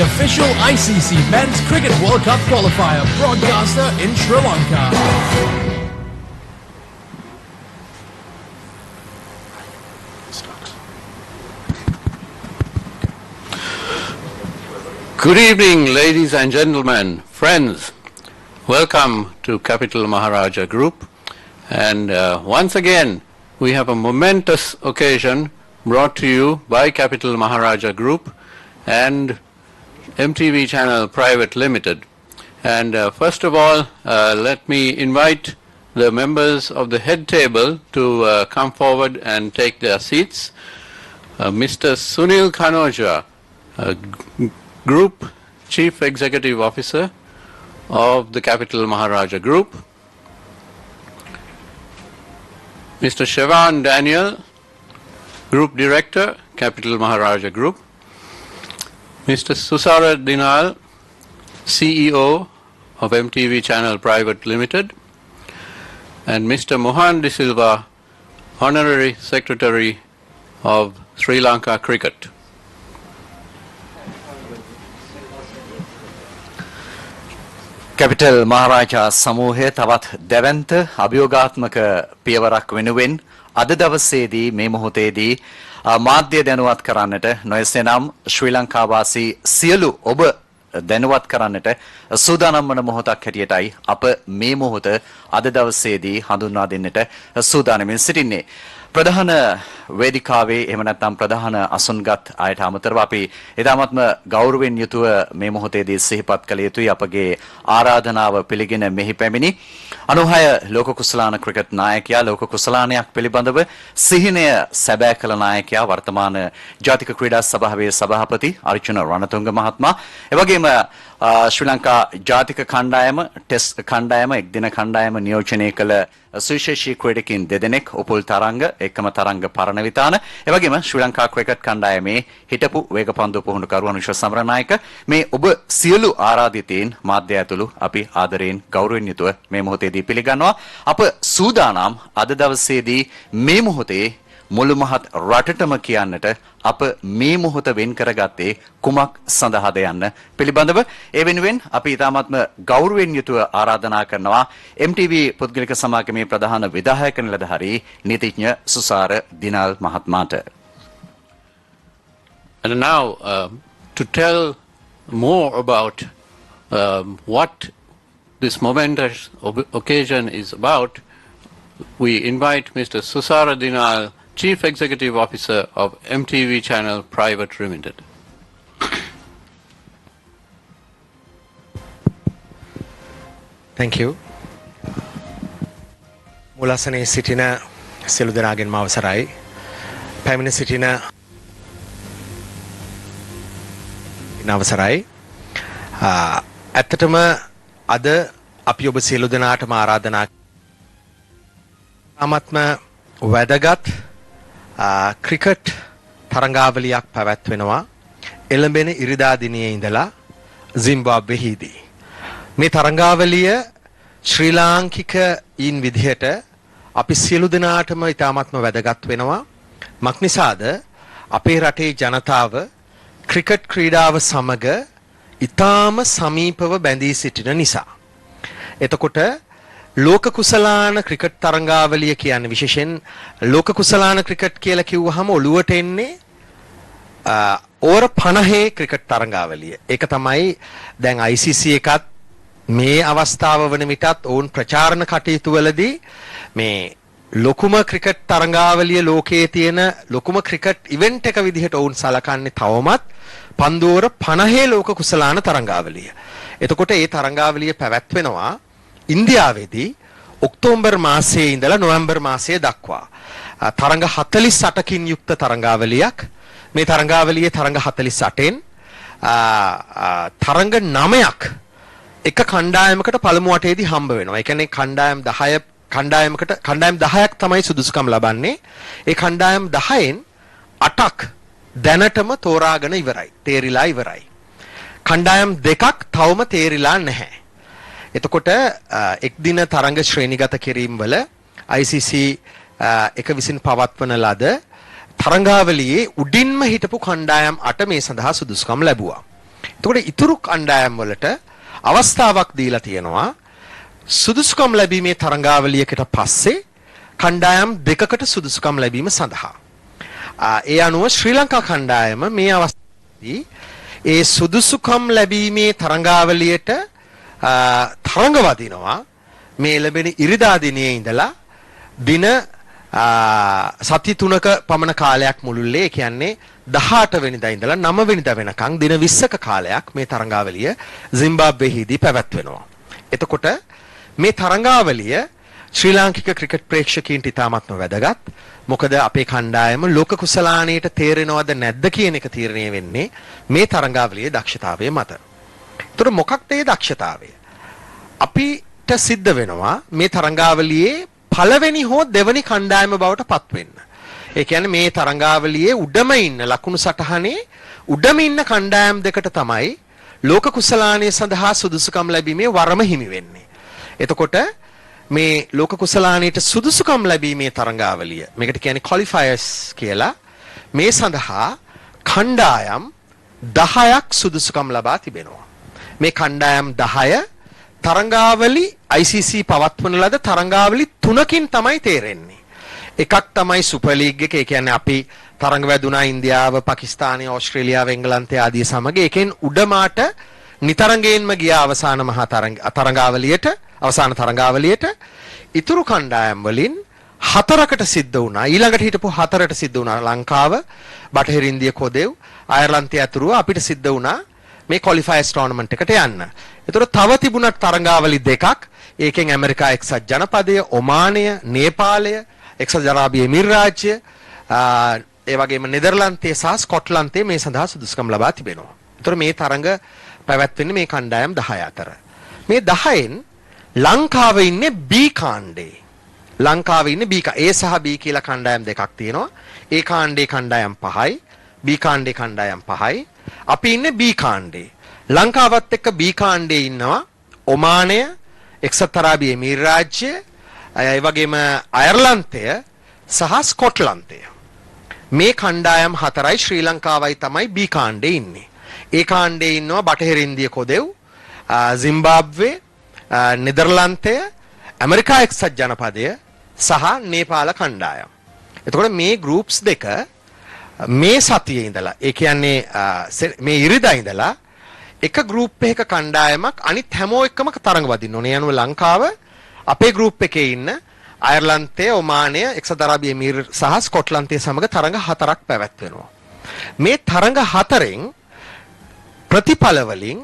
official ICC Men's Cricket World Cup qualifier broadcaster in Sri Lanka. Good evening, ladies and gentlemen, friends. Welcome to Capital Maharaja Group. And once again, we have a momentous occasion brought to you by Capital Maharaja Group and MTV Channel Private Limited. And first of all, let me invite the members of the head table to come forward and take their seats. Mr. Sunil Kanoja, Group Chief Executive Officer of the Capital Maharaja Group. Mr. Shevan Daniel, Group Director, Capital Maharaja Group. Mr. Susara Dinal, CEO of MTV Channel Private Limited. And Mr. Mohan De Silva, Honorary Secretary of Sri Lanka Cricket. Capital Maharaja සමූහය තවත් දැවැන්ත අභියෝගාත්මක පියවරක් වෙනුවෙන් අද දවසේදී මේ මොහොතේදී මාධ්‍ය දැනුවත් කරන්නට නොයසේනම් ශ්‍රී ලංකාවාසී සියලු ඔබ දැනුවත් කරන්නට සූදානම් වන මොහොතක් හැටියටයි අප මේ මොහොත අද දවසේදී හඳුන්වා දෙන්නට සූදානමින් සිටින්නේ. ප්‍රධාන වේදිකාවේ එහෙම නැත්නම් ප්‍රධාන අසුන්ගත් අයට අමතරව අපි ඊටාත්ම ගෞරවයෙන් යුතුව මේ මොහොතේදී සිහිපත් කළ යුතුයි අපගේ ආරාධනාව පිළිගෙන මෙහි පැමිණි 96 ලෝක කුසලාන ක්‍රිකට් නායකයා ලෝක කුසලානයක් පිළිබඳව සිහිනය සැබෑ කළ නායකයා වර්තමාන ජාතික ක්‍රීඩා සභාවේ සභාපති අර්ජුන රණතුංග මහත්මයා එවැගේම ශ්‍රී ලංකා ජාතික කණ්ඩායම ටෙස්ට් කණ්ඩායම එක්දින කණ්ඩායම නියෝජනය කළ සුවිශේෂී ක්‍රීඩකින් දෙදෙනෙක් උපුල් තරංග එකම තරංග පරණවිතාන එවැගේම ශ්‍රී ලංකා ක්‍රිකට් කණ්ඩායමේ හිටපු වේගපන්දු පුහුණුකරු අනුෂ සමරනායක මේ ඔබ සියලු ආරාධිතයින් මාධ්‍ය ඇතුළු අපි ආදරයෙන් ගෞරවයෙන් යුතුව මේ මොහොතේදී පිළිගන්නවා අප සූදානම් අද දවසේදී මේ මොහොතේ මුළු මහත් රටටම කියන්නට අප මේ මොහොත වෙන් කරගත්තේ කුමක් සඳහාද යන්න පිළිබඳව ඒ වෙනුවෙන් අපි ඊටාත්ම ගෞරවයෙන් යුතුව ආරාධනා කරනවා MTV පුද්ගලික සමාගමේ ප්‍රධාන විධායක නිලධාරී නීතිඥ සුසාර දිනල් මහත්මයාට. And now to tell more about what this momentous occasion is about, we invite Mr. Susara Dinal, Chief Executive Officer of MTV Channel Private Limited. Thank you. මුලසනේ සිටින සියලු දෙනාගෙන්ම අවසරයි. පැමිණ සිටින අවසරයි. ඇත්තටම අද අපි ඔබ සියලු දෙනාටම ආරාධනා අමත්ම වැදගත් ක්‍රිකට් තරඟාවලියක් පැවැත්වෙනවා එළඹෙන ඉරිදා දිනයේ ඉඳලා සිම්බාබ්වෙහිදී මේ තරඟාවලිය ශ්‍රී ලාංකිකයින් විදිහට අපි සියලු දෙනාටම ඉතාමත්ම වැදගත් වෙනවා මක්නිසාද අපේ රටේ ජනතාව ක්‍රිකට් ක්‍රීඩාව සමග ඉතාම සමීපව බැඳී සිටින නිසා එතකොට ලෝක කුසලාන ක්‍රිකට් තරඟාවලිය කියන්නේ විශේෂයෙන් ලෝක කුසලාන ක්‍රිකට් කියලා කිව්වහම ඔළුවට එන්නේ ඕවර් 50 ක්‍රිකට් තරඟාවලිය. ඒක තමයි දැන් ICC එකත් මේ අවස්ථාව වන විටත් ඔවුන් ප්‍රචාරණ කටයුතු වලදී මේ ලොකුම ක්‍රිකට් තරඟාවලිය ලෝකයේ තියෙන ලොකුම ක්‍රිකට් ඉවෙන්ට් එක විදිහට ඔවුන් සලකන්නේ තවමත් පන්දුවර 50 ලෝක කුසලාන තරඟාවලිය. එතකොට මේ තරඟාවලිය පැවැත්වෙනවා ඉන්දියාවේදී ඔක්තෝබර් මාසයේ ඉඳලා නොවැම්බර් මාසයේ දක්වා තරඟ 48කින් යුක්ත තරඟාවලියක් මේ තරඟාවලියේ තරඟ 48න් තරඟ 9ක් එක කණ්ඩායමකට පළමු වටේදී හම්බ වෙනවා. ඒ කියන්නේ කණ්ඩායම් 10ක් තමයි සුදුසුකම් ලබන්නේ. ඒ කණ්ඩායම් 10න් 8ක් දැනටම තෝරාගෙන ඉවරයි. තේරිලා ඉවරයි. කණ්ඩායම් 2ක් තවම තේරිලා නැහැ. එතකොට එක් දින තරඟ ශ්‍රේණිගත කිරීම වල ICC එක විසින් පවත්වන ලද තරඟාවලියේ උඩින්ම හිටපු කණ්ඩායම් 8 මේ සඳහා සුදුසුකම් ලැබුවා. එතකොට ඉතුරු කණ්ඩායම් වලට අවස්ථාවක් දීලා තියෙනවා සුදුසුකම් ලැබීමේ තරඟාවලියකට පස්සේ කණ්ඩායම් දෙකකට සුදුසුකම් ලැබීම සඳහා. ඒ අනුව ශ්‍රී ලංකා කණ්ඩායම මේ අවස්ථාවේදී ඒ සුදුසුකම් ලැබීමේ තරඟාවලියට තරඟ වදිනවා මේ ලැබෙන ඉරිදා දිනේ ඉඳලා දින සති 3ක පමණ කාලයක් මුළුල්ලේ ඒ කියන්නේ 18 වෙනිදා ඉඳලා 9 වෙනිදා වෙනකන් දින 20ක කාලයක් මේ තරඟාවලිය සිම්බාබ්වෙහිදී පැවැත්වෙනවා. එතකොට මේ තරඟාවලිය ශ්‍රී ලාංකික ක්‍රිකට් ප්‍රේක්ෂකයන්ට ඉතාමත්ම වැදගත්. මොකද අපේ කණ්ඩායම ලෝක කුසලානයට තේරෙනවද නැද්ද කියන එක තීරණය වෙන්නේ මේ තරඟාවලියේ දක්ෂතාවය මත. ඒතර මොකක්ද ඒ දක්ෂතාවය? අපිට සිද්ධ වෙනවා මේ තරඟාවලියේ පළවෙනි හෝ දෙවනි කණ්ඩායම බවට පත් වෙන්න. ඒ කියන්නේ මේ තරඟාවලියේ උඩම ඉන්න ලකුණු සටහනේ උඩම ඉන්න කණ්ඩායම් දෙකට තමයි ලෝක කුසලානය සඳහා සුදුසුකම් ලැබීමේ වරම හිමි වෙන්නේ. එතකොට මේ ලෝක කුසලානයට සුදුසුකම් ලැබීමේ තරඟාවලිය මේකට කියන්නේ Qualifiers කියලා මේ සඳහා කණ්ඩායම් 10ක් සුදුසුකම් ලබා තිබෙනවා. මේ කණ්ඩායම් 10 තරඟාවලි ICC පවත්වන ලද තරඟාවලි 3කින් තමයි තේරෙන්නේ. එකක් තමයි සුපර් ලීග් එක. ඒ කියන්නේ අපි තරඟ වැදුනා ඉන්දියාව, පාකිස්තානය, ඕස්ට්‍රේලියාව, එංගලන්තය ආදී සමග එකෙන් උඩමාට නිතරංගයෙන්ම ගිය අවසාන මහා තරඟාවලියට අවසාන තරඟාවලියට ඉතුරු කණ්ඩායම් වලින් 4කට සිද්ධ වුණා. ඊළඟට හිටපු 4ට සිද්ධ වුණා ලංකාව, බටහිර ඉන්දිය කොදෙව්, අයර්ලන්තය ඇතුළු අපිට සිද්ධ වුණා මේ Qualifiers tournament එකට යන්න. ඒතර තව තිබුණත් තරඟාවලි දෙකක්. ඒකෙන් ඇමරිකා එක්සත් ජනපදය, ඔමානය, නේපාලය, එක්සත් අරාබි එමිරාජ්‍ය, ඒ වගේම නෙදර්ලන්තය සහ ස්කොට්ලන්තය මේ සඳහා සුදුසුකම් ලබා තිබෙනවා. ඒතර මේ තරඟ පැවැත්වෙන්නේ මේ කණ්ඩායම් 10 අතර. මේ 10න් ලංකාව ඉන්නේ B කාණ්ඩේ. ලංකාවේ ඉන්නේ B A සහ B කියලා කණ්ඩායම් දෙකක් තියෙනවා. A කාණ්ඩේ කණ්ඩායම් 5යි, B කාණ්ඩේ කණ්ඩායම් 5යි. අපි ඉන්නේ B කාණ්ඩේ. ලංකාවත් එක්ක B කාණ්ඩේ ඉන්නවා ඔමානය, එක්සත් අරාබි එමිරාජ්‍ය, ඒ වගේම අයර්ලන්තය සහ ස්කොට්ලන්තය. මේ කණ්ඩායම් 4යි ශ්‍රී ලංකාවයි තමයි B කාණ්ඩේ ඉන්නේ. ඒ කාණ්ඩේ ඉන්නවා බටහිර ඉන්දිය කොදෙව්, සිම්බාබ්වේ, නෙදර්ලන්තය, ඇමරිකා එක්සත් ජනපදය සහ නේපාල කණ්ඩායම්. එතකොට මේ ගෲප්ස් දෙක මේ සතියේ ඉඳලා ඒ කියන්නේ මේ ඉරිදා ඉඳලා එක ගෲප් එකක කණ්ඩායමක් අනිත් හැමෝ එක්කම තරඟ වදින්න ඕනේ. යනුව ලංකාව අපේ ගෲප් එකේ ඉන්න අයර්ලන්තය, ඔමානය, එක්සත් අරාබි එමිර සහ ස්කොට්ලන්තය සමග තරඟ 4ක් පැවැත්වෙනවා. මේ තරඟ 4න් ප්‍රතිඵල වලින්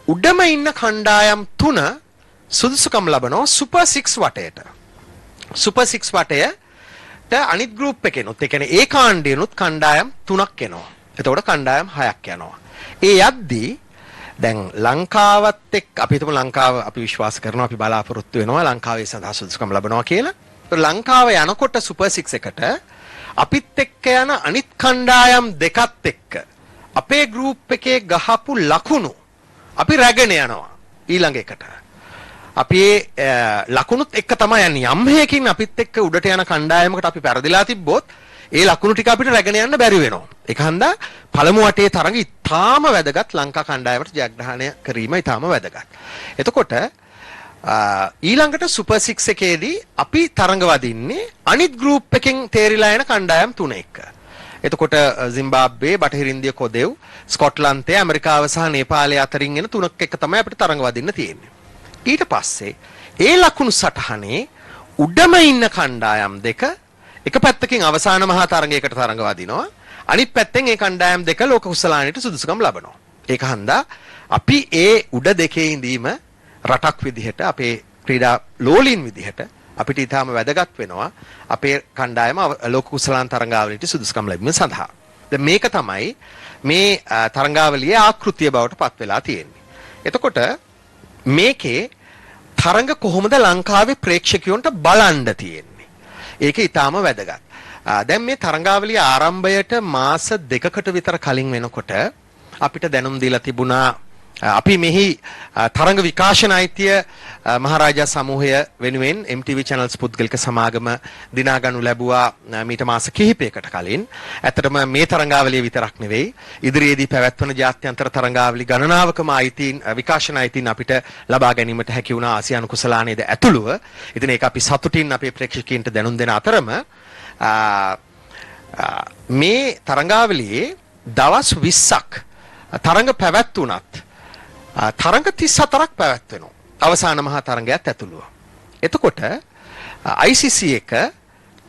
උඩම ඉන්න කණ්ඩායම් 3 සුදුසුකම් ලබනවා සුපර් 6 වටයට. සුපර් 6 වටයට අනිත් ගෲප් එකෙනුත් ඒ කියන්නේ ඒ කාණ්ඩේනුත් කණ්ඩායම් 3ක් එනවා. එතකොට කණ්ඩායම් 6ක් යනවා. ඒ යද්දී දැන් ලංකාවත් එක්ක අපි හිතමු ලංකාව අපි විශ්වාස කරනවා අපි බලාපොරොත්තු වෙනවා ලංකාවේ සඳහා සුදුසුකම් ලබනවා කියලා. ඒත් ලංකාව යනකොට සුපර් 6 එකට අපිත් එක්ක යන අනිත් කණ්ඩායම් දෙකත් එක්ක අපේ ගෲප් එකේ ගහපු ලකුණු අපි රැගෙන යනවා ඊළඟ එකට. අපි ලකුණුත් එක්ක තමයි යන්නේ. යම් හේකින් අපිත් එක්ක උඩට යන කණ්ඩායමකට අපි පෙරදිලා තිබ්බොත් ඒ ලකුණු ටික අපිට රැගෙන යන්න බැරි වෙනවා. ඒක හන්දා පළමු වටේ තරඟ ඉතාම වැදගත්. ලංකා කණ්ඩායමට ජයග්‍රහණය කිරීම ඉතාම වැදගත්. එතකොට ඊළඟට සුපර් 6 එකේදී අපි තරඟ වදින්නේ අනිත් ගෲප් එකෙන් තේරිලා යන කණ්ඩායම් 3 එක්ක. එතකොට සිම්බාබ්වේ, බටහිර ඉන්දිය කොදෙව්, ස්කොට්ලන්තය, ඇමරිකාව සහ නේපාලය අතරින් එන 3ක් එක්ක තමයි අපිට තරඟ වදින්න තියෙන්නේ. ඊට පස්සේ ඒ ලකුණු සටහනේ උඩම ඉන්න කණ්ඩායම් දෙක එක පැත්තකින් අවසාන මහා තරඟයකට තරඟ වදිනවා. අනිත් පැත්තෙන් ඒ කණ්ඩායම් දෙක ලෝක කුසලානයට සුදුසුකම් ලබනවා. ඒක හන්දා අපි ඒ උඩ දෙකේ ඉඳීම රටක් විදිහට අපේ ක්‍රීඩා ලෝලීන් විදිහට අපිට ඊටාම වැදගත් වෙනවා අපේ කණ්ඩායම ලෝක කුසලාන තරඟාවලියට සුදුසුකම් ලැබීම සඳහා. දැන් මේක තමයි මේ තරඟාවලියේ ආකෘතිය බවට පත් වෙලා තියෙන්නේ. එතකොට මේකේ තරඟ කොහොමද ලංකාවේ ප්‍රේක්ෂකයන්ට බලන්න තියෙන්නේ? ඒක ඊටාම වැදගත්. දැන් මේ තරඟාවලිය ආරම්භයට මාස 2කට විතර කලින් වෙනකොට අපිට දැනුම් දීලා තිබුණා අපි මෙහි තරංග විකාශන අයිතිය මහරජා සමූහය වෙනුවෙන් MTV channels පුද්ගලික සමාගම දිනා ගනු ලැබුවා මීට මාස කිහිපයකට කලින්. ඇත්තටම මේ තරංගාවලිය විතරක් නෙවෙයි ඉදිරියේදී පැවැත්වන ජාත්‍යන්තර තරංගාවලි ගණනාවකම අයිතීන් විකාශන අයිතීන් අපිට ලබා ගැනීමට හැකි වුණා ආසියානු කුසලානයේද ඇතුළුව. ඉතින් ඒක අපි සතුටින් අපේ ප්‍රේක්ෂකයන්ට දැනුම් දෙන අතරම මේ තරංගාවලියේ දවස් 20ක් තරංග පැවැත්වුණත් තරංග 34ක් පැවැත්වෙනවා. අවසාන මහා තරංගයත් ඇතුළුව. එතකොට ICC එක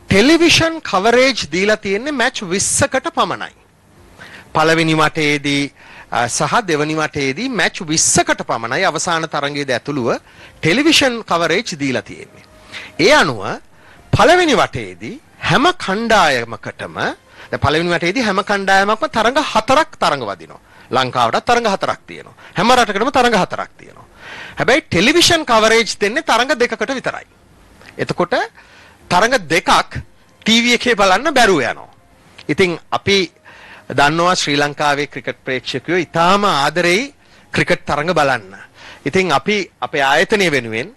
ටෙලිවිෂන් කවරේජ් දීලා තියෙන්නේ මැච් 20කට පමණයි. පළවෙනි වටයේදී සහ දෙවෙනි වටයේදී මැච් 20කට පමණයි අවසාන තරංගයේදී ඇතුළුව ටෙලිවිෂන් කවරේජ් දීලා තියෙන්නේ. ඒ අනුව පළවෙනි වටයේදී හැම කණ්ඩායමකටම පළවෙනි වටයේදී හැම කණ්ඩායමක්ම තරංග 4ක් තරංග වදිනවා. ලංකාවට තරංග 4ක් තියෙනවා. හැම රටකටම තරංග 4ක් තියෙනවා. හැබැයි ටෙලිවිෂන් කවරේජ් දෙන්නේ තරංග 2කට විතරයි. එතකොට තරංග 2ක් ටීවී එකේ බලන්න බැරුව යනවා. ඉතින් අපි දන්නවා ශ්‍රී ලංකාවේ ක්‍රිකට් ප්‍රේක්ෂකයෝ ඉතාම ආදරෙයි ක්‍රිකට් තරංග බලන්න. ඉතින් අපි අපේ ආයතනය වෙනුවෙන්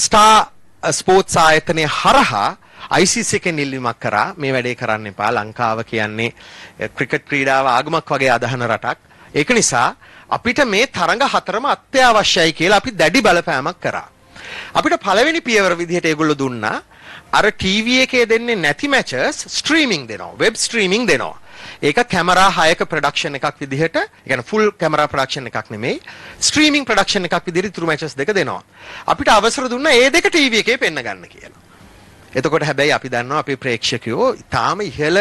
ස්ටාර් ස්පෝර්ට්ස් ආයතනය හරහා ICC එකෙන් ඉල්ලීමක් කරා මේ වැඩේ කරන්න එපා. ලංකාව කියන්නේ ක්‍රිකට් ක්‍රීඩාව ආගමක් වගේ අදහන රටක්. ඒක නිසා අපිට මේ තරඟ 4ම අත්‍යවශ්‍යයි කියලා අපි දැඩි බලපෑමක් කරා. අපිට පළවෙනි පියවර විදිහට ඒගොල්ලෝ දුන්නා අර ටීවී එකේ දෙන්නේ නැති මැචස් ස්ට්‍රීමින් දෙනවා. වෙබ් ස්ට්‍රීමින් දෙනවා. ඒක කැමරා 6ක ප්‍රොඩක්ෂන් එකක් විදිහට, ඒ කියන්නේ ෆුල් කැමරා ප්‍රොඩක්ෂන් එකක් නෙමෙයි, ස්ට්‍රීමින් ප්‍රොඩක්ෂන් එකක් විදිහට ඉතුරු මැචස් දෙක දෙනවා. අපිට අවසර දුන්නා ඒ දෙක ටීවී එකේ පෙන්න ගන්න කියලා. එතකොට හැබැයි අපි දන්නවා අපේ ප්‍රේක්ෂකයෝ තාම ඉහළ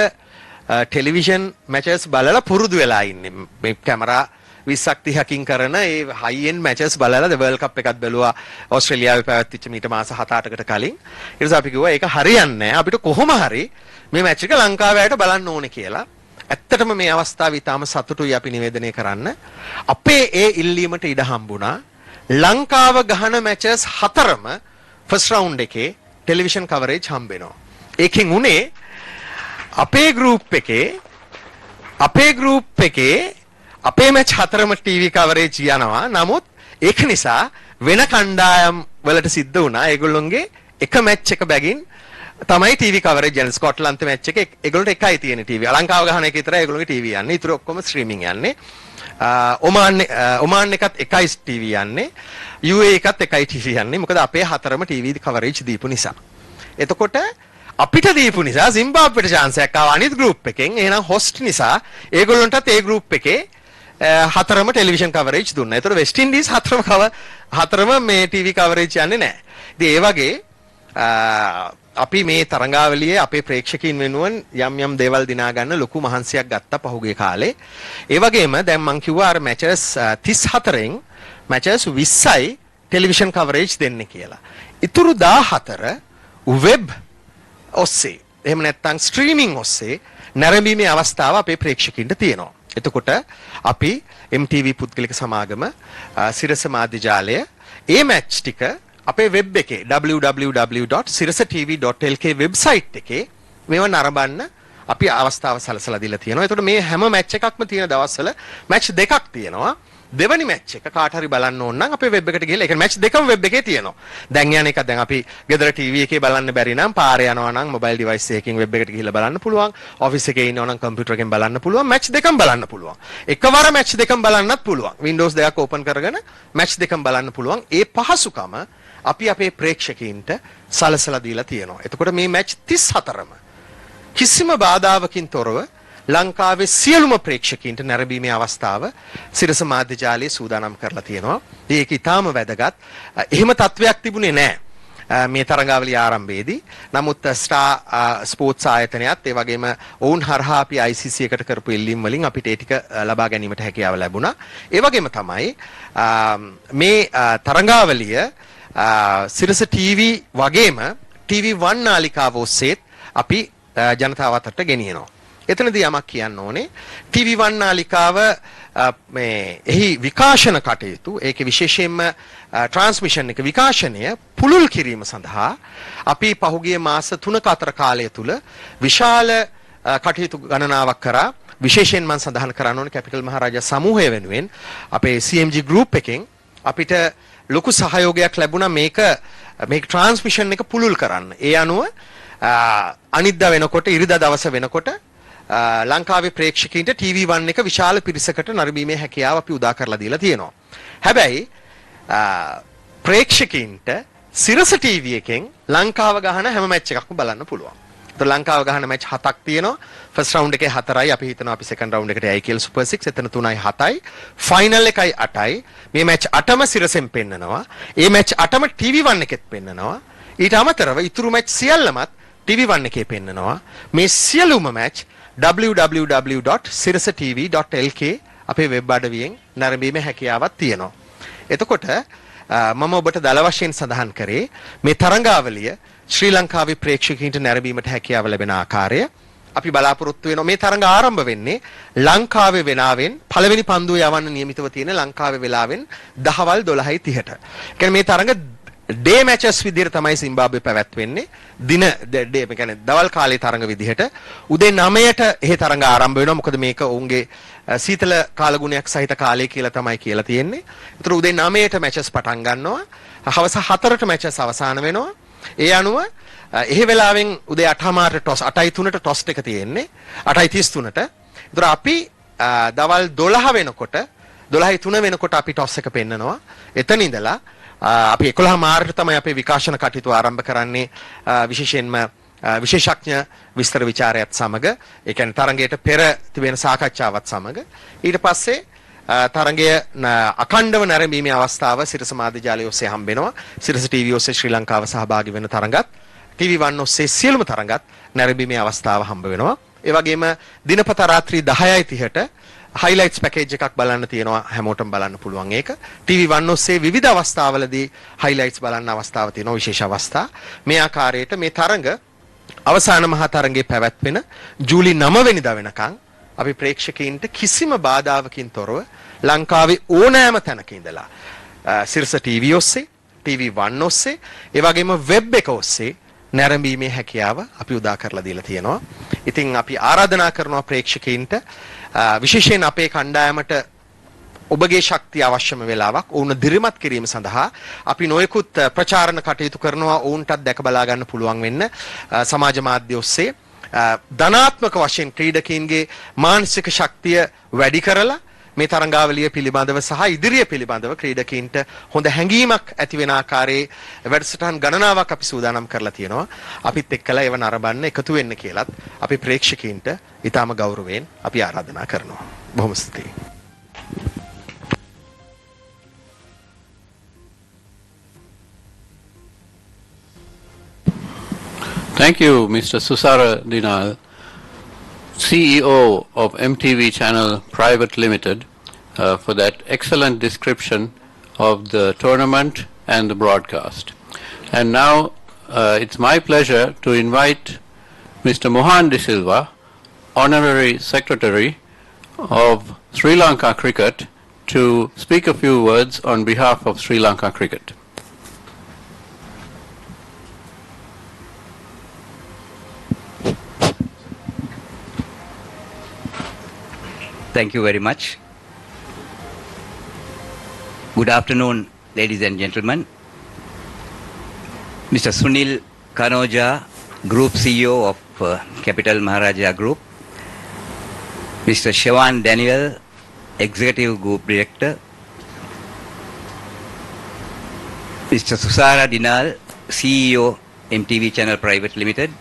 ටෙලිවිෂන් මැචස් බලලා පුරුදු වෙලා ඉන්නේ. මේ කැමරා 20ක් 30කින් කරන ඒ හයි එන්ඩ් මැචස් බලලා වර්ල්ඩ් කප් එකත් බැලුවා ඕස්ට්‍රේලියාවේ පැවැත්විච්ච මීට මාස 7-8කට කලින්. ඊට පස්සේ අපි කිව්වා ඒක හරියන්නේ නැහැ. අපිට කොහොම හරි මේ මැච් එක ලංකාවේට බලන්න ඕනේ කියලා. ඇත්තටම මේ අවස්ථාවේ ඊටාම සතුටුයි අපි නිවේදනය කරන්න. අපේ ඒ ඉල්ලීමට ඉඩ හම්බුණා. ලංකාව ගහන මැචස් 4ම ෆස්ට් රවුන්ඩ් එකේ ටෙලිවිෂන් කවරේජ් හම්බෙනවා. ඒකෙන් උනේ අපේ ගෲප් එකේ අපේ මැච් 4ම ටීවී කවරේජ් යනවා. නමුත් ඒක නිසා වෙන කණ්ඩායම් වලට සිද්ධ වුණා ඒගොල්ලොන්ගේ එක මැච් එක බැගින් තමයි ටීවී කවරේජ් යන්නේ. ස්කොට්ලන්ත මැච් එක ඒගොල්ලොන්ට එකයි තියෙන්නේ ටීවී. ලංකාව ගහන එක විතරයි ඒගොල්ලොන්ගේ ටීවී යන්නේ. ඊටු ඔක්කොම ස්ට්‍රීමින් යන්නේ. ඔමාන් එකත් එකයි ටීවී යන්නේ. UAE එකත් එකයි ටීවී යන්නේ. මොකද අපේ 4ම ටීවී කවරේජ් දීපු නිසා. එතකොට අපිට දීපු නිසා සිම්බාබ්වෙට chance එකක් ආවා අනිත් ගෲප් එකෙන්. එහෙනම් හොස්ට් නිසා ඒගොල්ලන්ටත් ඒ ගෲප් එකේ 4ම ටෙලිවිෂන් කවරේජ් දුන්නා. ඒතර වෙස්ට් ඉන්ඩීස් 4ම මේ ටීවී කවරේජ් යන්නේ නැහැ. ඉතින් ඒ වගේ අපි මේ තරඟාවලියේ අපේ ප්‍රේක්ෂකයන් වෙනුවෙන් යම් දේවල් දිනා ගන්න ලොකු මහන්සියක් ගත්තා පහුගිය කාලේ. ඒ වගේම දැන් මම කිව්වා අර මැචස් 34න් මැචස් 20යි ටෙලිවිෂන් කවරේජ් දෙන්නේ කියලා. ඉතුරු 14 වෙබ් ඔස්සේ එහෙම නැත්නම් ස්ට්‍රීමින් ඔස්සේ නැරඹීමේ අවස්ථාව අපේ ප්‍රේක්ෂකයන්ට තියෙනවා. එතකොට අපි MTV පුද්ගලික සමාගම සිරස මාධ්‍ය ජාලය ඒ මැච් ටික අපේ වෙබ් එකේ www.sirasatv.lk වෙබ්සයිට් එකේ මේව නරඹන්න අපි අවස්ථාව සලසලා දීලා තියෙනවා. එතකොට මේ හැම මැච් එකක්ම තියෙන දවස්වල මැච් දෙකක් තියෙනවා. දෙවනි මැච් එක කාට හරි බලන්න ඕන නම් අපේ වෙබ් එකට ගිහලා ඒක මැච් දෙකම වෙබ් එකේ තියෙනවා. දැන් යන එක දැන් අපි ගෙදර ටීවී එකේ බලන්න බැරි නම් පාරේ යනවා නම් මොබයිල් ඩිවයිස් එකකින් වෙබ් එකට ගිහලා බලන්න පුළුවන්. ඔෆිස් එකේ ඉන්නවා නම් කම්පියුටර් එකෙන් බලන්න පුළුවන්. මැච් දෙකම බලන්න පුළුවන්. එකවර මැච් දෙකම බලන්නත් පුළුවන්. Windows දෙකක් ඕපන් කරගෙන මැච් දෙකම බලන්න පුළුවන්. ඒ පහසුකම අපි අපේ ප්‍රේක්ෂකයින්ට සලසලා දීලා තියෙනවා. එතකොට මේ මැච් 34ම කිසිම බාධාවකින් තොරව ලංකාවේ සියලුම ප්‍රේක්ෂකයින්ට නැරඹීමේ අවස්ථාව සිරස මාධ්‍ය ජාලයේ සූදානම් කරලා තියෙනවා. ඒක ඊටාම වැදගත්. එහෙම තත්වයක් තිබුණේ නැහැ මේ තරඟාවලිය ආරම්භයේදී. නමුත් ස්ටාර් ස්පෝර්ට්ස් ආයතනයත් ඒ වගේම ඔවුන් හරහා අපි ICC එකට කරපු ඉල්ලීම් වලින් අපිට ඒ ටික ලබා ගැනීමට හැකියාව ලැබුණා. ඒ වගේම තමයි මේ තරඟාවලිය සිරස ටීවී වගේම TV1 නාලිකාව ඔස්සේ අපි ජනතාව අතරට ගෙනියනවා. එතනදී යමක් කියන්න ඕනේ. TV1 නාලිකාව මේ එහි විකාශන කටයුතු ඒකේ විශේෂයෙන්ම ට්‍රාන්ස්මිෂන් එක විකාශනය පුළුල් කිරීම සඳහා අපි පහුගිය මාස 3-4 කාලය තුල විශාල කටයුතු ගණනාවක් කරා. විශේෂයෙන් මම සඳහන් කරන්න ඕනේ කැපිටල් මහරජා සමූහය වෙනුවෙන් අපේ CMG group එකෙන් අපිට ලොකු සහයෝගයක් ලැබුණා මේක ට්‍රාන්ස්මිෂන් එක පුළුල් කරන්න. ඒ අනුව අනිද්දා වෙනකොට ඉරිදා දවස වෙනකොට ලංකාවේ ප්‍රේක්ෂකයින්ට TV1 එක විශාල පිරිසකට නරඹීමේ හැකියාව අපි උදා කරලා දීලා තියෙනවා. හැබැයි ප්‍රේක්ෂකයින්ට සිරස TV එකෙන් ලංකාව ගහන හැම මැච් එකක්ම බලන්න පුළුවන්. ඒතර ලංකාව ගහන මැච් 7ක් තියෙනවා. ෆස්ට් රවුන්ඩ් එකේ 4යි අපි හිතනවා අපි සෙකන්ඩ් රවුන්ඩ් එකට යයි කියලා සුපර් 6 එතන 3යි 7යි ෆයිනල් එකයි 8යි මේ මැච් 8ම සිරසෙන් පෙන්නනවා. ඒ මැච් 8ම TV1 එකෙත් පෙන්නනවා. ඊට අමතරව ඉතුරු මැච් සියල්ලමත් TV1 එකේ පෙන්නනවා. මේ සියලුම මැච් www.sirasatv.lk අපේ වෙබ් අඩවියෙන් නැරඹීමේ හැකියාවක් තියෙනවා. එතකොට මම ඔබට දල වශයෙන් සඳහන් කරේ මේ තරඟාවලිය ශ්‍රී ලංකාවේ ප්‍රේක්ෂකයින්ට නැරඹීමට හැකියාව ලැබෙන ආකාරය අපි බලාපොරොත්තු වෙනවා. මේ තරඟ ආරම්භ වෙන්නේ ලංකාවේ වෙලාවෙන් පළවෙනි පන්දුව යවන්න නියමිතව තියෙන ලංකාවේ වෙලාවෙන් දහවල් 12:30ට. කියන්නේ මේ තරඟ ඩේ මැචස් විදිහට තමයි සිම්බාබ්වේ පැවැත්වෙන්නේ. දින ඩේ කියන්නේ දවල් කාලේ තරඟ විදිහට උදේ 9ට එහි තරඟ ආරම්භ වෙනවා. මොකද මේක ඔවුන්ගේ සීතල කාලගුණයක් සහිත කාලය කියලා තමයි කියලා තියෙන්නේ. ඒතර උදේ 9ට මැචස් පටන් ගන්නවා. හවස 4ට මැචස් අවසන් වෙනවා. ඒ අනුව එහි වෙලාවෙන් උදේ 8:00ට ටොස් 8:03ට ටොස් එක තියෙන්නේ 8:33ට. ඒතර අපි දවල් 12 වෙනකොට 12:03 වෙනකොට අපි ටොස් එක පෙන්නනවා. එතන ඉඳලා අපි 11 මාර්ට තමයි අපේ විකාශන කටයුතු ආරම්භ කරන්නේ විශේෂයෙන්ම විශේෂඥ විස්තර ਵਿਚාරයත් සමග ඒ කියන්නේ තරඟයට පෙර තිබෙන සාකච්ඡාවත් සමග ඊට පස්සේ තරඟය අඛණ්ඩව නැරඹීමේ අවස්ථාව සිරස මාධ්‍ය ජාලය ඔස්සේ හම්බ වෙනවා. සිරස TV ඔස්සේ ශ්‍රී ලංකාව සහභාගී වෙන තරඟත් TV1 ඔස්සේ සියලුම තරඟත් නැරඹීමේ අවස්ථාව හම්බ වෙනවා. ඒ වගේම දිනපතා රාත්‍රී 10:30ට highlights package එකක් බලන්න තියෙනවා. හැමෝටම බලන්න පුළුවන් ඒක. TV1 ඔස්සේ විවිධ අවස්ථාවලදී highlights බලන්න අවස්ථාව තියෙනවා. විශේෂ අවස්ථා. මේ ආකාරයට මේ තරඟ අවසාන මහා තරඟයේ පැවැත්වෙන ජූලි 9 වෙනිදා වෙනකන් අපි ප්‍රේක්ෂකයින්ට කිසිම බාධාවකින් තොරව ලංකාවේ ඕනෑම තැනක ඉඳලා සිරස TV ඔස්සේ TV1 ඔස්සේ ඒ වගේම වෙබ් එක ඔස්සේ නැරඹීමේ හැකියාව අපි උදා කරලා දීලා තියෙනවා. ඉතින් අපි ආරාධනා කරනවා ප්‍රේක්ෂකයින්ට විශේෂයෙන් අපේ කණ්ඩායමට ඔබගේ ශක්තිය අවශ්‍යම වෙලාවක් ඔවුන් දිරිමත් කිරීම සඳහා අපි නොයෙකුත් ප්‍රචාරණ කටයුතු කරනවා. ඔවුන්ටත් දැක බලා ගන්න පුළුවන් වෙන්න සමාජ මාධ්‍ය ඔස්සේ ධනාත්මක වශයෙන් ක්‍රීඩකයින්ගේ මානසික ශක්තිය වැඩි කරලා මේ තරඟාවලිය පිළිබඳව සහ ඉදිරිය පිළිබඳව ක්‍රීඩකයින්ට හොඳ හැඟීමක් ඇති වෙන ආකාරයේ වැඩසටහන් ගණනාවක් අපි සූදානම් කරලා තියෙනවා. අපිත් එක්කලා ඒව නරඹන්න එකතු වෙන්න කියලත් අපි ප්‍රේක්ෂකයින්ට ඊටාම ගෞරවයෙන් අපි ආරාධනා කරනවා. බොහොම ස්තුතියි. Thank you, Mr. Sirasa Dinal, CEO of MTV Channel Private Limited, for that excellent description of the tournament and the broadcast. And now it's my pleasure to invite Mr. Mohan De Silva, Honorary Secretary of Sri Lanka Cricket, to speak a few words on behalf of Sri Lanka Cricket. Thank you very much. Good afternoon, ladies and gentlemen. Mr. Sunil Kanoja, Group CEO of Capital Maharaja Group. Mr. Shewan Daniel, Executive Group Director. Mr. Sirasa Dinal, CEO, MTV Channel Private Limited.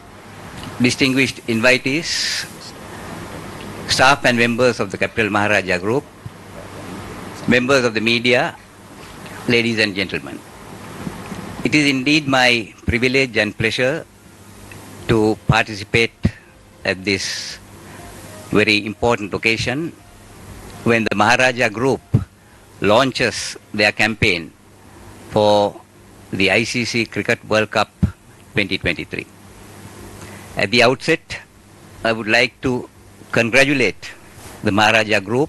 Distinguished invitees, staff and members of the Capital Maharaja Group, members of the media, ladies and gentlemen. It is indeed my privilege and pleasure to participate at this very important occasion when the Maharaja Group launches their campaign for the ICC Cricket World Cup 2023. At the outset, I would like to congratulate the Maharaja Group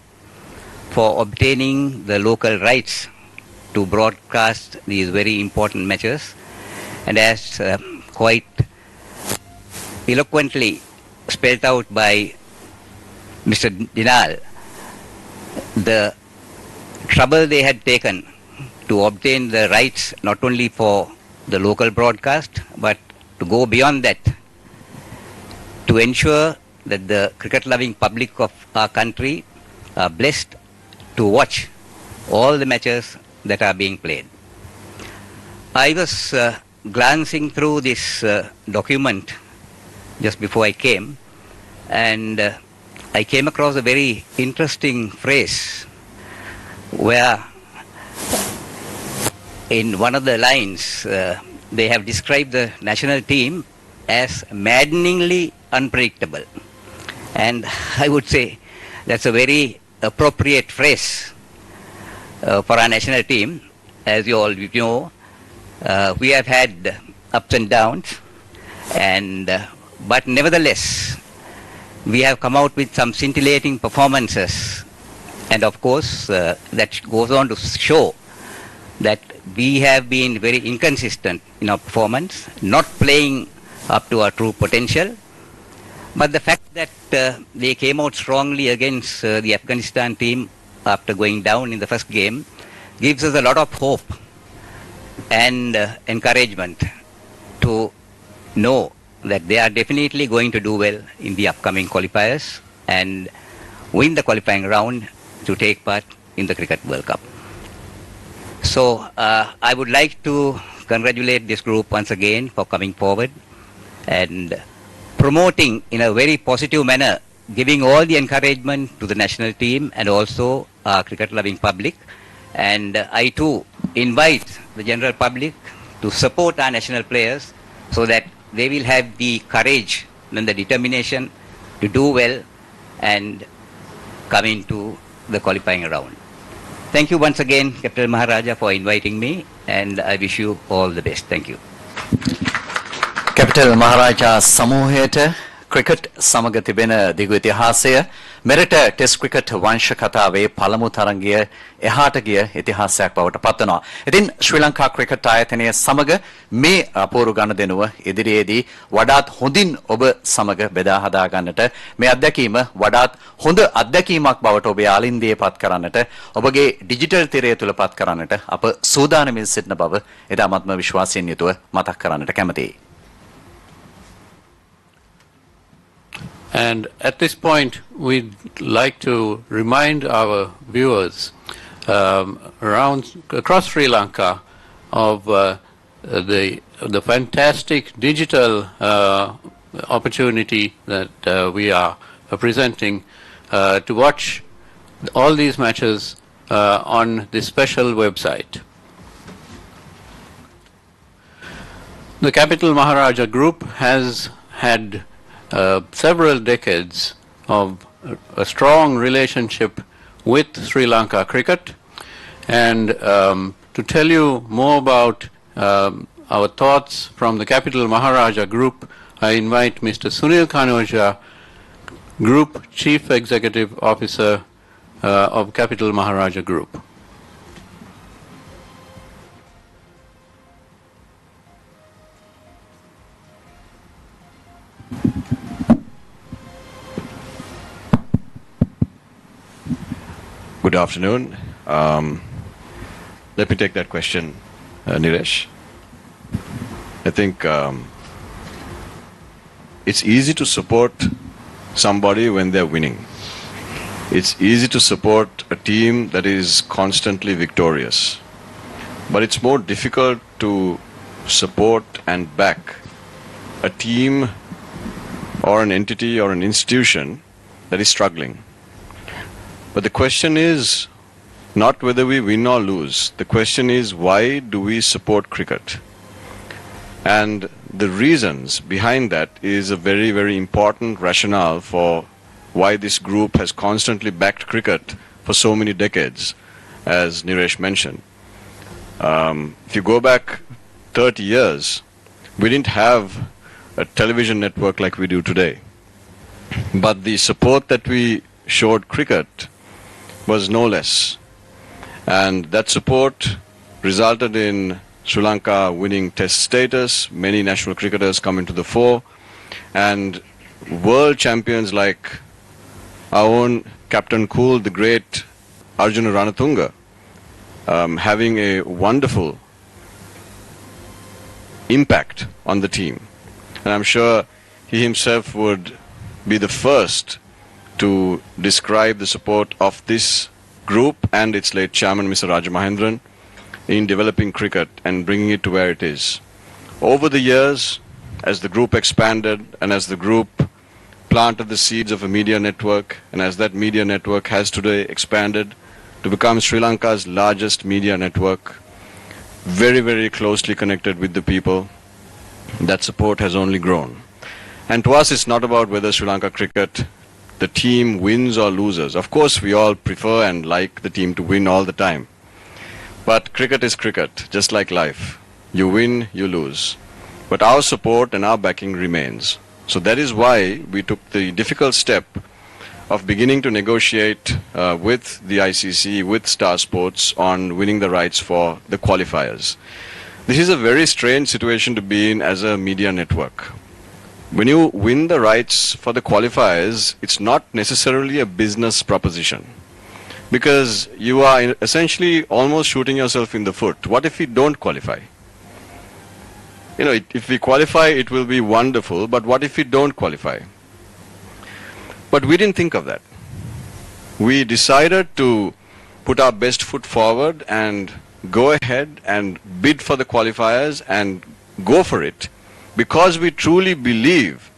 for obtaining the local rights to broadcast these very important matches, and as quite eloquently spelled out by Mr. Dinal, the trouble they had taken to obtain the rights not only for the local broadcast but to go beyond that to ensure that the cricket-loving public of our country are blessed to watch all the matches that are being played. I was glancing through this document just before I came, and I came across a very interesting phrase where in one of the lines they have described the national team as maddeningly unpredictable. And I would say that's a very appropriate phrase for our national team. As you all know, we have had ups and downs, but nevertheless, we have come out with some scintillating performances. And of course, that goes on to show that we have been very inconsistent in our performance, not playing up to our true potential. But the fact that they came out strongly against the Afghanistan team after going down in the first game gives us a lot of hope and encouragement to know that they are definitely going to do well in the upcoming qualifiers and win the qualifying round to take part in the Cricket World Cup. So I would like to congratulate this group once again for coming forward and promoting in a very positive manner, giving all the encouragement to the national team and also our cricket-loving public. And I too invite the general public to support our national players so that they will have the courage and the determination to do well and come into the qualifying round. Thank you once again, Captain Maharaja, for inviting me, and I wish you all the best. Thank you. Capital Maharaja සමූහයට cricket සමග තිබෙන දිගු ඉතිහාසය මෙරට test cricket වංශ කතාවේ පළමු තරගය එහාට ගිය ඉතිහාසයක් බවට පත්වනවා. ඉතින් ශ්‍රී ලංකා ක්‍රිකට් ආයතනය සමග මේ අපූර්ව ගනුදෙනුව ඉදිරියේදී වඩාත් හොඳින් ඔබ සමග බෙදා හදා ගන්නට මේ අත්දැකීම වඩාත් හොඳ අත්දැකීමක් බවට ඔබේ ආලින්දයේ පත් කරන්නට ඔබගේ ඩිජිටල් තිරය තුල පත් කරන්නට අප සූදානමින් සිටින බව එදාමත්ම විශ්වාසයෙන් යුතුව මතක් කරන්නට කැමැතියි. And at this point, we'd like to remind our viewers across Sri Lanka of the fantastic digital opportunity that we are presenting to watch all these matches on this special website. The Capital Maharaja Group has had several decades of a strong relationship with Sri Lanka cricket, and to tell you more about our thoughts from the Capital Maharaja Group, I invite Mr. Sunil Kanoja, Group Chief Executive Officer of Capital Maharaja Group. Good afternoon. Let me take that question, Niresh. I think it's easy to support somebody when they're winning. It's easy to support a team that is constantly victorious. But it's more difficult to support and back a team or an entity or an institution that is struggling. But the question is not whether we win or lose. The question is, why do we support cricket? And the reasons behind that is a very, very important rationale for why this group has constantly backed cricket for so many decades, as Niresh mentioned. If you go back 30 years, we didn't have a television network like we do today. But the support that we showed cricket was no less. And that support resulted in Sri Lanka winning test status, many national cricketers coming to the fore, and world champions like our own Captain Cool, the great Arjuna Ranatunga, having a wonderful impact on the team. And I'm sure he himself would be the first to describe the support of this group and its late chairman, Mr. Raja Mahendran, in developing cricket and bringing it to where it is. Over the years, as the group expanded and as the group planted the seeds of a media network, and as that media network has today expanded to become Sri Lanka's largest media network, very, very closely connected with the people, that support has only grown. And to us, it's not about whether Sri Lanka cricket, the team wins or loses. Of course, we all prefer and like the team to win all the time. But cricket is cricket, just like life. You win, you lose. But our support and our backing remains. So that is why we took the difficult step of beginning to negotiate with the ICC, with Star Sports, on winning the rights for the qualifiers. This is a very strange situation to be in as a media network. When you win the rights for the qualifiers, it's not necessarily a business proposition, because you are essentially almost shooting yourself in the foot. What if we don't qualify? You know, if we qualify, it will be wonderful, but what if we don't qualify? But we didn't think of that. We decided to put our best foot forward and go ahead and bid for the qualifiers and go for it, because we truly believe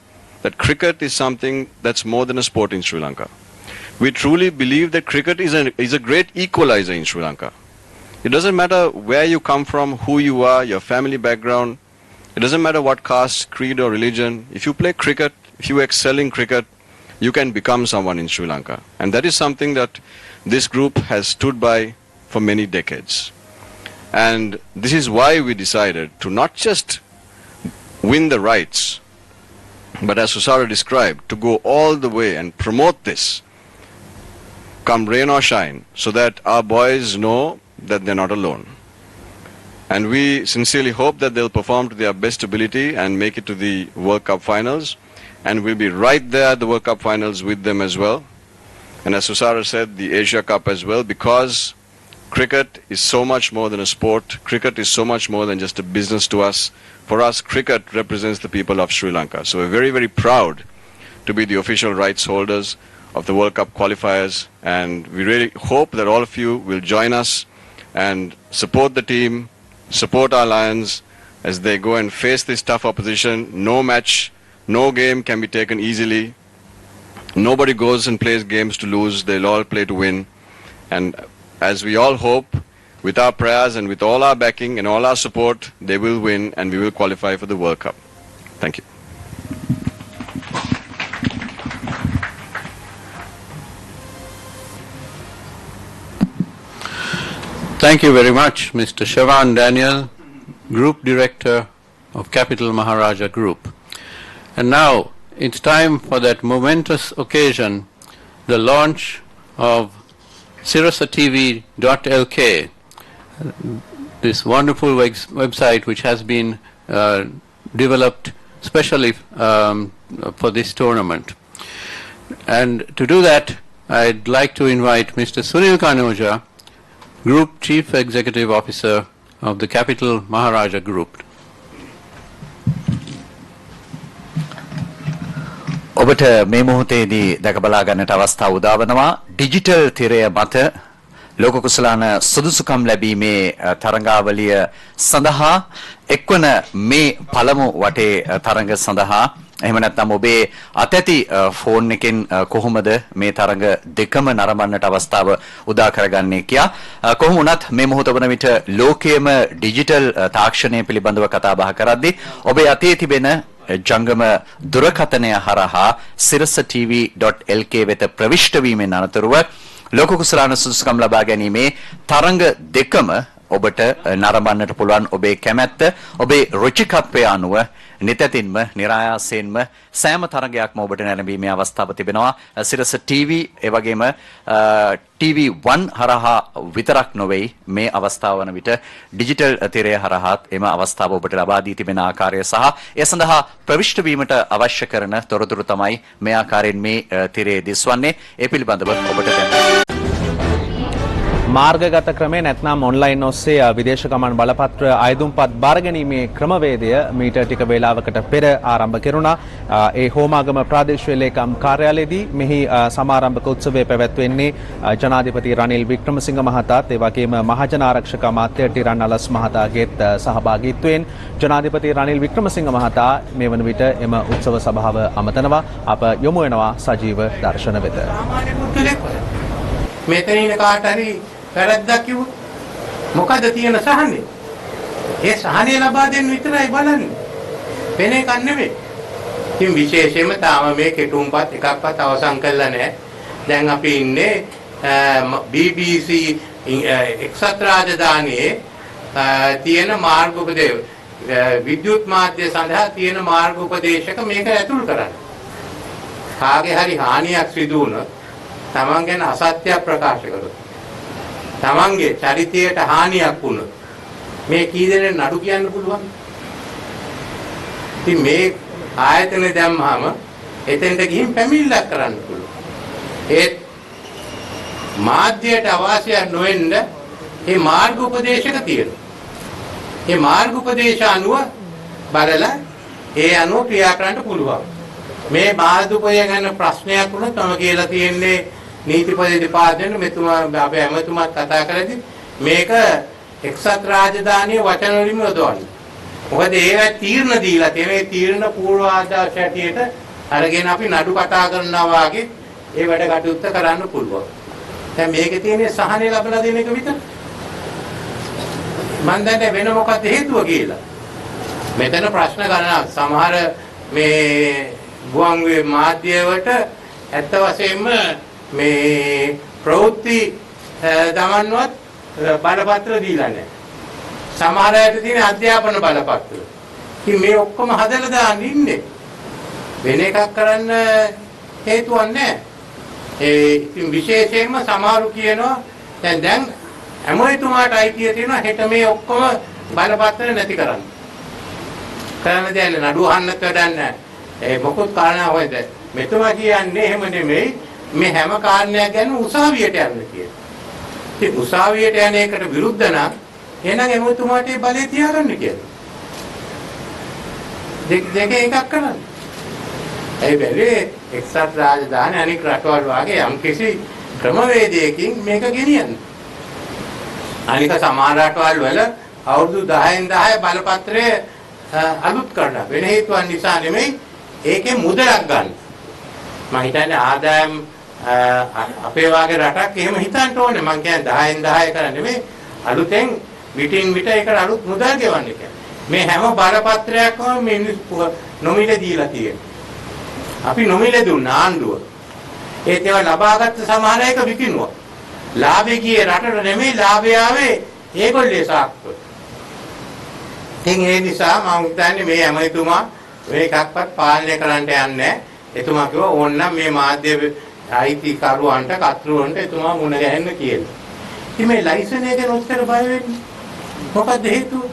that cricket is something that's more than a sport in Sri Lanka. We truly believe that cricket is a great equalizer in Sri Lanka. It doesn't matter where you come from, who you are, your family background. It doesn't matter what caste, creed or religion. If you play cricket, if you excel in cricket, you can become someone in Sri Lanka. And that is something that this group has stood by for many decades. And this is why we decided to not just win the rights, but as Sirasa described, to go all the way and promote this, come rain or shine, so that our boys know that they're not alone. And we sincerely hope that they'll perform to their best ability and make it to the World Cup finals. And we'll be right there at the World Cup finals with them as well. And as Sirasa said, the Asia Cup as well, because cricket is so much more than a sport. Cricket is so much more than just a business to us. For us, cricket represents the people of Sri Lanka. So we're very, very proud to be the official rights holders of the World Cup qualifiers. And we really hope that all of you will join us and support the team, support our Lions as they go and face this tough opposition. No match, no game can be taken easily. Nobody goes and plays games to lose. They'll all play to win. And as we all hope, with our prayers and with all our backing and all our support, they will win and we will qualify for the World Cup. Thank you. Thank you very much, Mr. Shavan Daniel, Group Director of Capital Maharaja Group. And now it's time for that momentous occasion, the launch of SirasaTV.lk, this wonderful website which has been developed specially for this tournament. And to do that, I'd like to invite Mr. Sunil Kanoja, Group Chief Executive Officer of the Capital Maharaja Group. ඔබට මේ මොහොතේදී දැක බලා ගන්නට අවස්ථාව උදා වෙනවා digital තිරය මත ලෝක කුසලාන සුදුසුකම් ලැබීමේ තරඟාවලිය සඳහා එක්වන මේ පළමු වටේ තරඟ සඳහා එහෙම නැත්නම් ඔබේ අතැති ෆෝන් එකෙන් කොහොමද මේ තරඟ දෙකම නරඹන්නට අවස්ථාව උදා කරගන්නේ කියා කොහොම වුණත් මේ මොහොත වන විට ලෝකයේම ඩිජිටල් තාක්ෂණය පිළිබඳව කතා බහ කරද්දී ඔබේ අතේ තිබෙන ජංගම දුරකථනය හරහා sirasatv.lk වෙත ප්‍රවිෂ්ඨ වීමෙන් අනතුරුව ලෝක කුසලාන සුදුසුකම් ලබා ගැනීමේ තරඟ දෙකම ඔබට නරඹන්නට පුළුවන් ඔබේ කැමැත්ත ඔබේ රුචිකත්වය අනුව නිතැතින්ම નિરાයාසයෙන්ම සෑම තරගයක්ම ඔබට නැරඹීමේ අවස්ථාව තිබෙනවා. සිරස TV ඒ වගේම TV1 හරහා විතරක් නොවේ මේ අවස්ථාව වන විට ඩිජිටල් තිරය හරහාත් එම අවස්ථාව ඔබට ලබා දී තිබෙන ආකාරය සහ ඒ සඳහා ප්‍රවිෂ්ඨ වීමට අවශ්‍ය කරන තොරතුරු තමයි මේ ආකාරයෙන් මේ තිරයේ දිස්වන්නේ. ඒ පිළිබඳව ඔබට මාර්ගගත ක්‍රමේ නැත්නම් ඔන්ලයින් ඔස්සේ විදේශ ගමන් බලපත්‍ර අයදුම්පත් බාර ගැනීමේ ක්‍රමවේදය මීට ටික වේලාවකට පෙර ආරම්භ කෙරුණා. ඒ හෝමාගම ප්‍රාදේශීය ලේකම් කාර්යාලයේදී මෙහි සමාරම්භක උත්සවය පැවැත්වෙන්නේ ජනාධිපති රනිල් වික්‍රමසිංහ මහතාත් ඒ වගේම මහජන ආරක්ෂක අමාත්‍ය ටිරන් අලස් මහතාගේත් සහභාගීත්වයෙන් ජනාධිපති රනිල් වික්‍රමසිංහ මහතා මේ වන විට එම උත්සව සභාව අමතනවා. අප යොමු වෙනවා සජීව දර්ශන වෙත. මෙතන ඉන්න කාට හරි වැරද්දක් කිව්වොත් මොකද තියෙන සහනේ? ඒ සහනේ ලබා දෙන්න විතරයි බලන්නේ. වෙන එකක් නෙමෙයි. ඉතින් විශේෂයෙන්ම තාම මේ කෙටුම්පත් එකක්වත් අවසන් කරලා නැහැ. දැන් අපි ඉන්නේ BBC එක්සත් රාජධානියේ තියෙන මාර්ග උපදේශ විද්‍යුත් මාධ්‍ය සඳහා තියෙන මාර්ග උපදේශක මේක ඇතුල් කරන්නේ. කාගේ හරි හානියක් සිදු වුණොත් තමන් ගැන අසත්‍ය ප්‍රකාශ කරොත් තමන්ගේ චරිතයට හානියක් වුණොත් මේ කී දෙනෙක් නඩු කියන්න පුළුවන්? ඉතින් මේ ආයතන දැම්මම එතෙන්ට ගිහින් පැමිණිල්ලක් කරන්න පුළුවන්. ඒත් මාධ්‍යයට අවශ්‍ය නොවෙන්න මේ මාර්ග උපදේශක තියෙනවා. මේ මාර්ග උපදේශ අනුව බලලා ඒ අනුව ක්‍රියා කරන්න පුළුවන්. මේ මාර්ග උපදේශ ගැන ප්‍රශ්නයක් වුණොත් තම කියලා තියෙන්නේ නීතිපති දෙපාර්තමේන්තුව මෙතුමා අපේ ඇමතුමාත් කතා කරද්දි මේක එක්සත් රාජධානියේ වචන වලින්ම යොදවන්නේ. මොකද ඒවා තීරණ දීලා තියෙන ඒ තීරණ පූර්වාදර්ශ හැටියට අරගෙන අපි නඩු කතා කරනවා වාගේ ඒ වැඩ කටයුත්ත කරන්න පුළුවන්. දැන් මේකේ තියෙන සහනය ලැබලා දෙන එක විතර. මම දැන් වෙන මොකක්ද හේතුව කියලා. මෙතන ප්‍රශ්න ගණනක් සමහර මේ ගුවන්විදුලි මාධ්‍යවලට ඇත්ත වශයෙන්ම මේ ප්‍රවෘත්ති දමන්නවත් බලපත්‍ර දීලා නැහැ. සමහර අයට තියෙන අධ්‍යාපන බලපත්‍ර. ඉතින් මේ ඔක්කොම හදලා දාන්න ඉන්නේ. වෙන එකක් කරන්න හේතුවක් නැහැ. ඉතින් විශේෂයෙන්ම සමහරු කියනවා දැන් ඇමතුමාට අයිතිය තියෙනවා හෙට මේ ඔක්කොම බලපත්‍ර නැති කරන්න. කරන්න දෙයක් නෑ. නඩුව අහන්නත් වැඩක් නැහැ. මොකොත් කාරණා හොයද. මෙතුමා කියන්නේ එහෙම නෙමෙයි. මේ හැම කාරණයක් ගැන උසාවියට යන්න කියලා. ඉතින් උසාවියට යන එකට විරුද්ධ නම් එහෙනම් එමුතුමාට ඒ බලය තියාගන්න කියලා. දෙක එකක් කරන්න. ඒ බැලේ එක්සත් රාජධානි අනික් රටවල් වගේ යම්කිසි ක්‍රමවේදයකින් මේක ගෙනියන්න. අනික සමහර රටවල් වල අවුරුදු 10න් 10 බලපත්‍රය අලුත් කරනවා. වෙන හේතුවක් නිසා නෙමෙයි ඒකේ මුදලක් ගන්න. මම හිතන්නේ ආදායම් අපේ වාගේ රටක් එහෙම හිතන්න ඕනේ. මම කියන්නේ 10න් 10 කරන්නේ නෙමෙයි අලුතෙන් විටින් විට ඒකට අලුත් මුදල් ගෙවන්න කියන්නේ. මේ හැම බලපත්‍රයක්ම මිනිස්සු නොමිලේ දීලා තියෙනවා. අපි නොමිලේ දුන්න ආණ්ඩුව. ඒත් ඒවා ලබාගත්ත සමහර එක විකිනුවා. ලාභේ ගියේ රටට නෙමෙයි ලාභය ආවේ ඒගොල්ලේ සාක්කුව. ඉතින් ඒ නිසා මම හිතන්නේ මේ ඇමතුමා මේකක්වත් පාලනය කරන්න යන්නේ නැහැ. එතුමා කිව්වා ඕනනම් මේ මාධ්‍ය අයිතිකරුවන්ට කතරුවන්ට එතුමා මුණ ගැහෙන්න කියලා. ඉතින් මේ ලයිසන් එක ගැන උත්තර බය වෙන්නේ. මොකද හේතුව?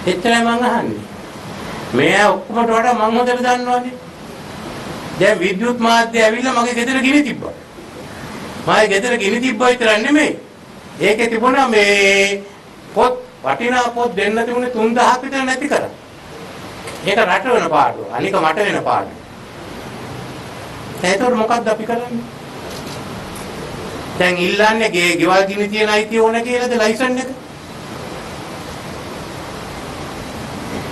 එච්චරයි මං අහන්නේ. මේ ඔක්කොමට වඩා මං හොඳට දන්නවනේ. දැන් විද්‍යුත් මාධ්‍ය ඇවිල්ලා මගේ ගෙදර ගිනි තිබ්බා. මගේ ගෙදර ගිනි තිබ්බා විතරක් නෙමෙයි. ඒකේ තිබුණා මේ පොත් වටිනා පොත් දෙන්න තිබුණේ 3000ක් විතර නැති කරා. ඒක රට වෙන පාඩුව. අනික මට වෙන පාඩුව. ඒතකොට මොකක්ද අපි කරන්නේ? දැන් ඉල්ලන්නේ ගෙවල් ගිනි තියන අයිතිය ඕන කියලාද ලයිසන් එක?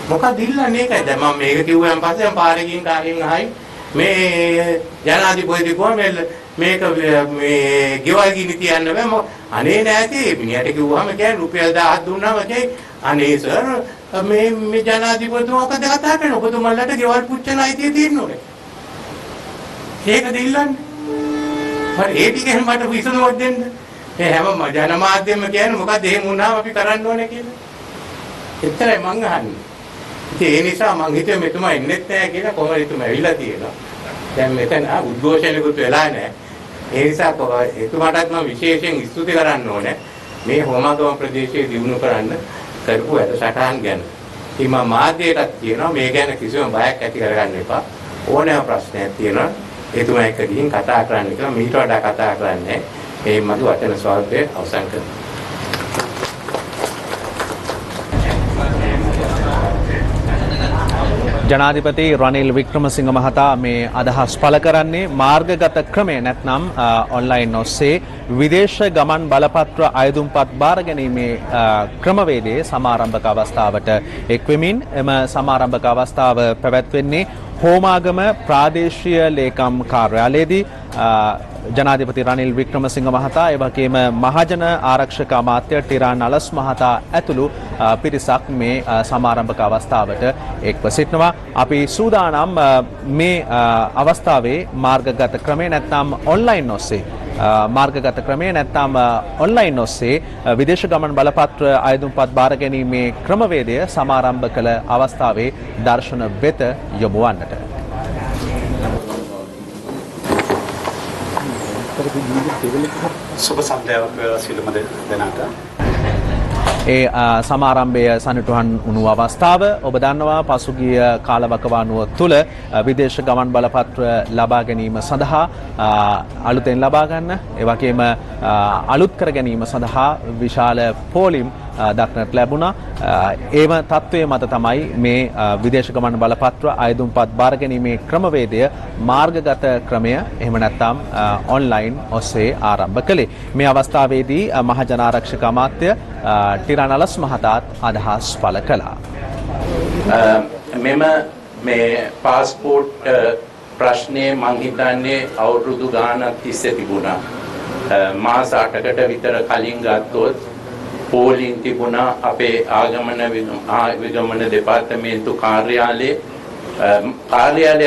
මොකක්ද ඉල්ලන්නේ ඒකයි. දැන් මම මේක කිව්වන් පස්සේ මම පාරේ ගිහින් කාගෙන් අහයි මේ ජනාධිපතිතුමා මේක මේ ගෙවල් ගිනි තියන්න බෑ. අනේ නැති මිනිහට කිව්වම කියන්නේ රුපියල් 1000ක් දුන්නාම කියයි අනේ සර් මේ ජනාධිපතිතුමා මොකද කතා කරන්නේ? ඔබතුමන්ලට ගෙවල් පුච්චන අයිතිය තියෙන්නේ. ඒකද ඉල්ලන්නේ? මට ඒ ටිකෙන් මට විසඳුමක් දෙන්න. මේ හැම ජනමාධ්‍යෙම කියන්නේ මොකද එහෙම වුණාම අපි කරන්න ඕනේ කියලා. එච්චරයි මං අහන්නේ. ඉතින් ඒ නිසා මං හිතුවේ මෙතුමා ඉන්නෙත් නැහැ කියලා කොහොමද එතුමා ඇවිල්ලා තියෙනවා. දැන් මෙතන උද්ඝෝෂණයකට වෙලා නැහැ. ඒ නිසා එතුමාටත් මම විශේෂයෙන් ස්තුති කරන්න ඕනේ. මේ හෝමාගම ප්‍රදේශයේ දියුණු කරන්න කරපු වැඩසටහන් ගැන. ඉතින් මම මාධ්‍යයටත් කියනවා මේ ගැන කිසිම බයක් ඇති කරගන්න එපා. ඕනෑම ප්‍රශ්නයක් තියෙනවා එතුමා එක්ක ගිහින් කතා කරන්න කියලා. මීට වඩා කතා කරන්නේ මේ මතු වචන ස්වල්පය අවසන් කරනවා. ජනාධිපති රනිල් වික්‍රමසිංහ මහතා මේ අදහස් පළ කරන්නේ මාර්ගගත ක්‍රමය නැත්නම් ඔන්ලයින් ඔස්සේ විදේශ ගමන් බලපත්‍ර අයදුම්පත් බාර ගැනීමේ ක්‍රමවේදයේ සමාරම්භක අවස්ථාවට එක්වෙමින් එම සමාරම්භක අවස්ථාව පැවැත්වෙන්නේ හෝමාගම ප්‍රාදේශීය ලේකම් කාර්යාලයේදී ජනාධිපති රනිල් වික්‍රමසිංහ මහතා ඒ වගේම මහජන ආරක්ෂක අමාත්‍ය ටිරාන් අලස් මහතා ඇතුළු පිරිසක් මේ සමාරම්භක අවස්ථාවට එක්ව සිටිනවා. අපි සූදානම් මේ අවස්ථාවේ මාර්ගගත ක්‍රමය නැත්නම් ඔන්ලයින් ඔස්සේ මාර්ගගත ක්‍රමය නැත්නම් ඔන්ලයින් ඔස්සේ විදේශ ගමන් බලපත්‍ර අයදුම්පත් බාර ගැනීමේ ක්‍රමවේදය සමාරම්භ කළ අවස්ථාවේ දර්ශන වෙත යොමු වන්නට. සුබ සන්ධ්‍යාවක් සිළුම දෙනාට. ඒ සමාරම්භය සනිටුහන් වුණු අවස්ථාව ඔබ දන්නවා පසුගිය කාලවකවානුව තුළ විදේශ ගමන් බලපත්‍ර ලබා ගැනීම සඳහා අලුතෙන් ලබා ගන්න ඒ වගේම අලුත් කර ගැනීම සඳහා විශාල පෝලිම් දක්නට ලැබුණා. ඒම තත්ත්වයේ මත තමයි මේ විදේශ ගමන් බලපත්‍ර අයදුම්පත් බාර ගැනීමේ ක්‍රමවේදය මාර්ගගත ක්‍රමය එහෙම නැත්නම් ඔන්ලයින් ඔස්සේ ආරම්භ කළේ. මේ අවස්ථාවේදී මහජන ආරක්ෂක අමාත්‍ය ටිරාන් අලස් මහතාත් අදහස් පළ කළා. මෙම මේ පාස්පෝර්ට් ප්‍රශ්නේ මං හිතන්නේ අවුරුදු ගාණක් තිස්සේ තිබුණා. මාස 8කට විතර කලින් ගත්තොත් පෝලිං තිබුණා අපේ ආගමන විගමන දෙපාර්තමේන්තු කාර්යාලයේ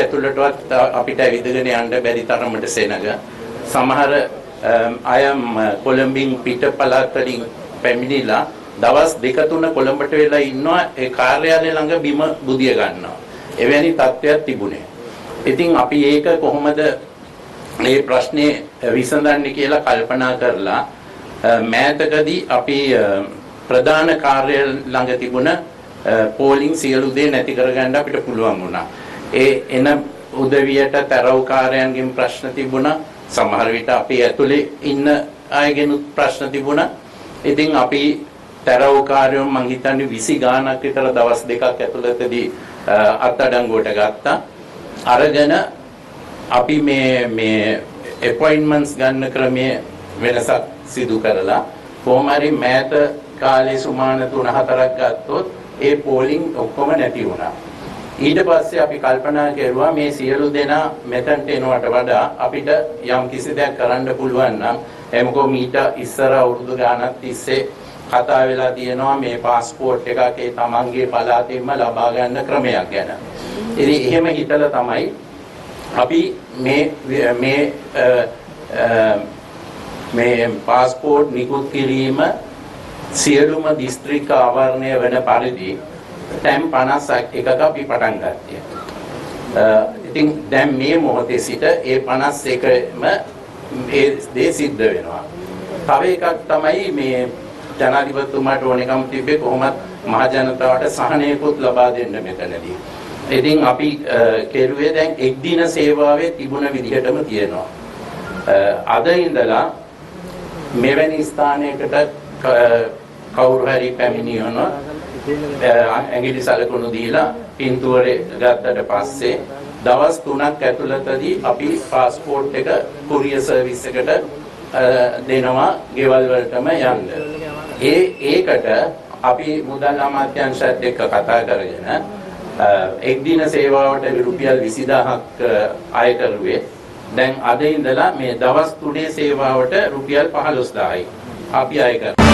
ඇතුළටවත් අපිට ඇවිදගෙන යන්න බැරි තරමට සෙනග. සමහර අය කොළඹින් පිට පළාත් වලින් පැමිණිලා දවස් 2-3 කොළඹට වෙලා ඉන්නවා ඒ කාර්යාලය ළඟ බිම බුදිය ගන්නවා. එවැනි තත්ත්වයක් තිබුණේ. ඉතින් අපි ඒක කොහොමද මේ ප්‍රශ්නේ විසඳන්නේ කියලා කල්පනා කරලා මෑතකදී අපි ප්‍රධාන කාර්යාලය ළඟ තිබුණ පෝලිං සියලු දේ නැති කරගන්න අපිට පුළුවන් වුණා. ඒ එන උදවියට තරව්කාරයන්ගෙන් ප්‍රශ්න තිබුණා. සමහර විට අපි ඇතුලේ ඉන්න අයගෙනුත් ප්‍රශ්න තිබුණා. ඉතින් අපි තරව්කාරයෝ මං හිතන්නේ 20 ගාණක් විතර දවස් දෙකක් ඇතුළතදී අත්අඩංගුවට ගත්තා. අරගෙන අපි මේ අපොයින්ට්මන්ට්ස් ගන්න ක්‍රමයේ වෙනසක් සිදු කරලා කොහොම හරි මෑත කාලේ සුමාන 3-4ක් ගත්තොත් ඒ පෝලිං ඔක්කොම නැති වුණා. ඊට පස්සේ අපි කල්පනා කරුවා මේ සියලු දෙනා මෙතනට එනවට වඩා අපිට යම් කිසි දෙයක් කරන්න පුළුවන් නම් එමකෝ මීට ඉස්සර අවුරුදු ගාණක් තිස්සේ කතා වෙලා තියෙනවා මේ પાස්පෝර්ට් එකක් ඒ තමන්ගේ පළාතෙන්ම ලබා ගන්න ක්‍රමයක් ගැන. ඉතින් එහෙම හිතලා තමයි අපි මේ પાස්පෝර්ට් නිකුත් කිරීම සියලුම දිස්ත්‍රික්ක ආවරණය වෙන පරිදි තැන් 51ක අපි පටන් ගත්තා. ඉතින් දැන් මේ මොහොතේ සිට ඒ 51ම ඒ දේ සිද්ධ වෙනවා. තව එකක් තමයි මේ ජනාධිපතිතුමාට ඕනෙකම තිබ්බේ කොහොමද මහ ජනතාවට සහනයකුත් ලබා දෙන්න මෙතනදී. ඉතින් අපි කෙරුවේ දැන් එක් දින සේවාවේ තිබුණ විදිහටම තියෙනවා. අද ඉඳලා මෙවැනි ස්ථානයකට කවුරු හරි පැමිණියොත් ඇඟිලි සලකුණු දීලා පින්තූරේ ගත්තට පස්සේ දවස් 3ක් ඇතුළතදී අපි પાස්පෝර්ට් එක කුරියර් සර්විස් එකට දෙනවා ගෙවල් වලටම යන්න. ඒකට අපි මුදල් අමාත්‍යාංශයත් එක්ක කතා කරගෙන එක් දින සේවාවට රුපියල් 20000ක් අය කරුවේ. දැන් අද ඉඳලා මේ දවස් 3 සේවාවට රුපියල් 15000යි අපි අය කරනවා.